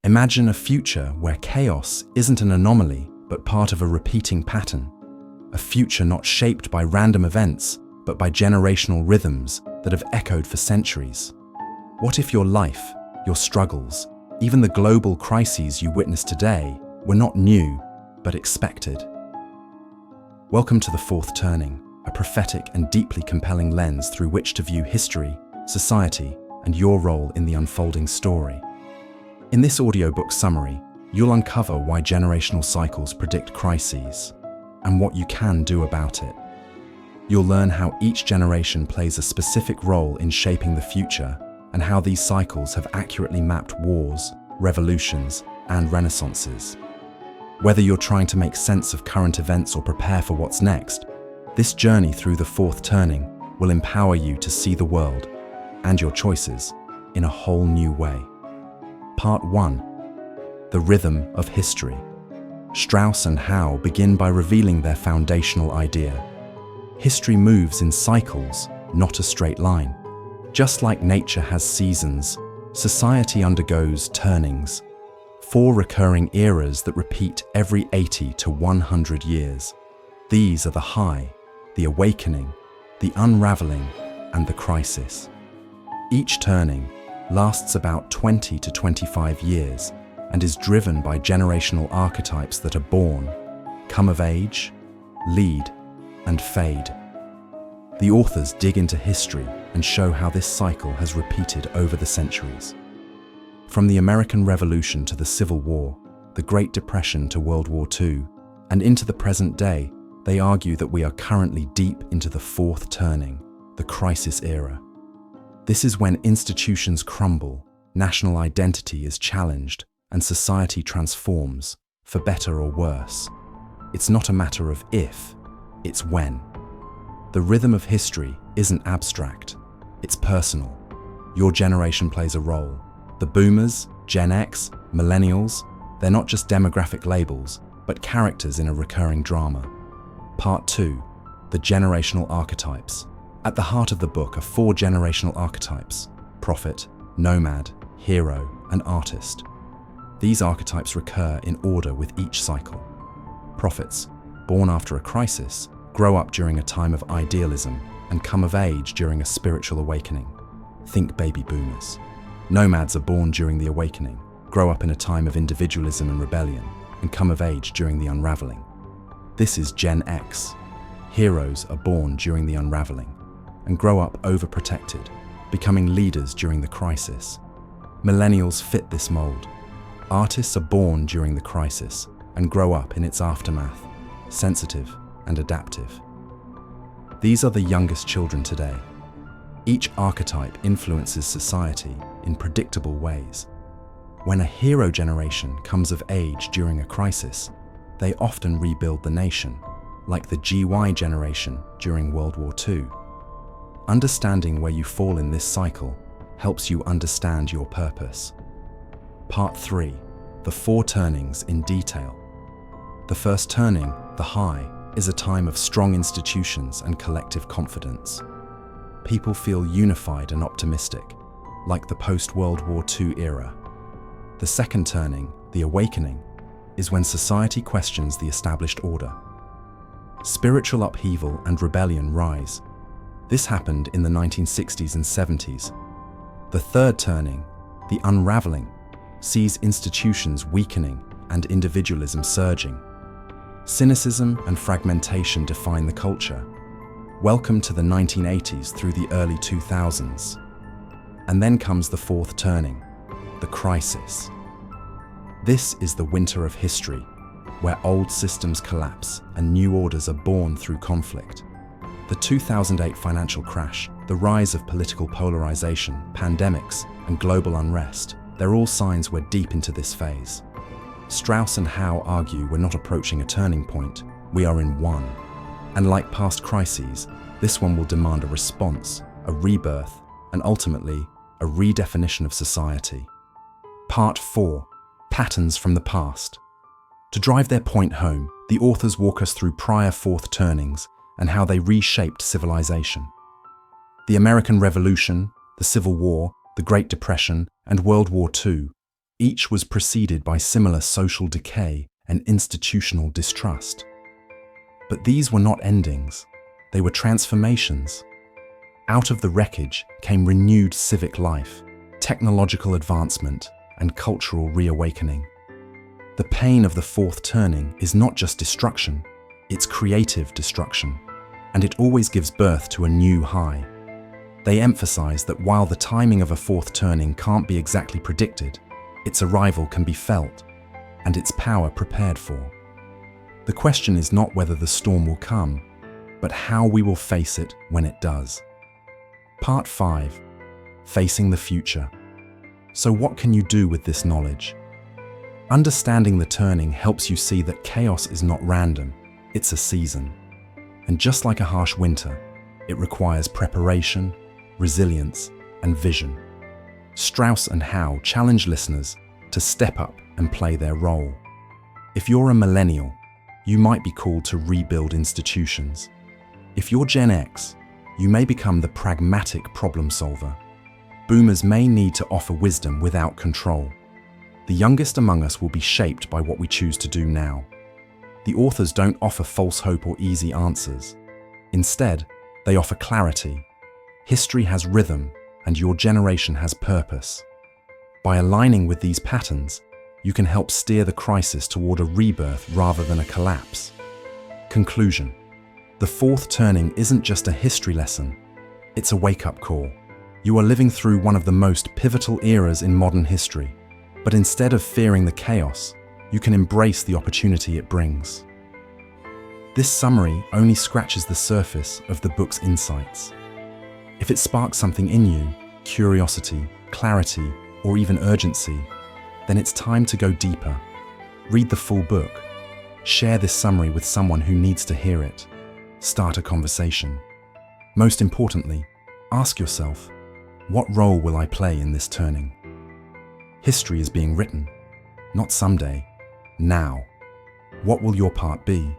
Imagine a future where chaos isn't an anomaly, but part of a repeating pattern. A future not shaped by random events, but by generational rhythms that have echoed for centuries. What if your life, your struggles, even the global crises you witness today were not new, but expected? Welcome to The Fourth Turning, a prophetic and deeply compelling lens through which to view history, society, and your role in the unfolding story. In this audiobook summary, you'll uncover why generational cycles predict crises and what you can do about it. You'll learn how each generation plays a specific role in shaping the future and how these cycles have accurately mapped wars, revolutions, and renaissances. Whether you're trying to make sense of current events or prepare for what's next, this journey through the fourth turning will empower you to see the world and your choices in a whole new way. Part 1. The Rhythm of History. Strauss and Howe begin by revealing their foundational idea. History moves in cycles, not a straight line. Just like nature has seasons, society undergoes turnings. 4 recurring eras that repeat every 80 to 100 years. These are the high, the awakening, the unraveling, and the crisis. Each turning lasts about 20 to 25 years and is driven by generational archetypes that are born, come of age, lead, and fade. The authors dig into history and show how this cycle has repeated over the centuries. From the American Revolution to the Civil War, the Great Depression to World War II, and into the present day, they argue that we are currently deep into the fourth turning, the crisis era. This is when institutions crumble, national identity is challenged, and society transforms, for better or worse. It's not a matter of if, it's when. The rhythm of history isn't abstract, it's personal. Your generation plays a role. The boomers, Gen X, millennials, they're not just demographic labels, but characters in a recurring drama. Part 2. The Generational Archetypes. At the heart of the book are 4 generational archetypes: prophet, nomad, hero, and artist. These archetypes recur in order with each cycle. Prophets, born after a crisis, grow up during a time of idealism and come of age during a spiritual awakening. Think baby boomers. Nomads are born during the awakening, grow up in a time of individualism and rebellion, and come of age during the unraveling. This is Gen X. Heroes are born during the unraveling and grow up overprotected, becoming leaders during the crisis. Millennials fit this mold. Artists are born during the crisis and grow up in its aftermath, sensitive and adaptive. These are the youngest children today. Each archetype influences society in predictable ways. When a hero generation comes of age during a crisis, they often rebuild the nation, like the GY generation during World War II. Understanding where you fall in this cycle helps you understand your purpose. Part 3. The 4 turnings in detail. The first turning, the high, is a time of strong institutions and collective confidence. People feel unified and optimistic, like the post-World War II era. The second turning, the awakening, is when society questions the established order. Spiritual upheaval and rebellion rise. This happened in the 1960s and 70s. The third turning, the unraveling, sees institutions weakening and individualism surging. Cynicism and fragmentation define the culture. Welcome to the 1980s through the early 2000s. And then comes the fourth turning, the crisis. This is the winter of history, where old systems collapse and new orders are born through conflict. The 2008 financial crash, the rise of political polarization, pandemics, and global unrest, they're all signs we're deep into this phase. Strauss and Howe argue we're not approaching a turning point, we are in one. And like past crises, this one will demand a response, a rebirth, and ultimately, a redefinition of society. Part 4. Patterns from the past. To drive their point home, the authors walk us through prior fourth turnings and how they reshaped civilization. The American Revolution, the Civil War, the Great Depression, and World War II Each was preceded by similar social decay and institutional distrust. But these were not endings, they were transformations. Out of the wreckage came renewed civic life, technological advancement, and cultural reawakening. The pain of the fourth turning is not just destruction, it's creative destruction, and it always gives birth to a new high. They emphasize that while the timing of a fourth turning can't be exactly predicted, its arrival can be felt, and its power prepared for. The question is not whether the storm will come, but how we will face it when it does. Part 5. Facing the future. So what can you do with this knowledge? Understanding the turning helps you see that chaos is not random, it's a season. And just like a harsh winter, it requires preparation, resilience, and vision. Strauss and Howe challenge listeners to step up and play their role. If you're a millennial, you might be called to rebuild institutions. If you're Gen X, you may become the pragmatic problem solver. Boomers may need to offer wisdom without control. The youngest among us will be shaped by what we choose to do now. The authors don't offer false hope or easy answers. Instead, they offer clarity. History has rhythm, and your generation has purpose. By aligning with these patterns, you can help steer the crisis toward a rebirth rather than a collapse. Conclusion. The fourth turning isn't just a history lesson, it's a wake-up call. You are living through one of the most pivotal eras in modern history, but instead of fearing the chaos, you can embrace the opportunity it brings. This summary only scratches the surface of the book's insights. If it sparks something in you, curiosity, clarity, or even urgency, then it's time to go deeper. Read the full book. Share this summary with someone who needs to hear it. Start a conversation. Most importantly, ask yourself, what role will I play in this turning? History is being written, not someday, now. What will your part be?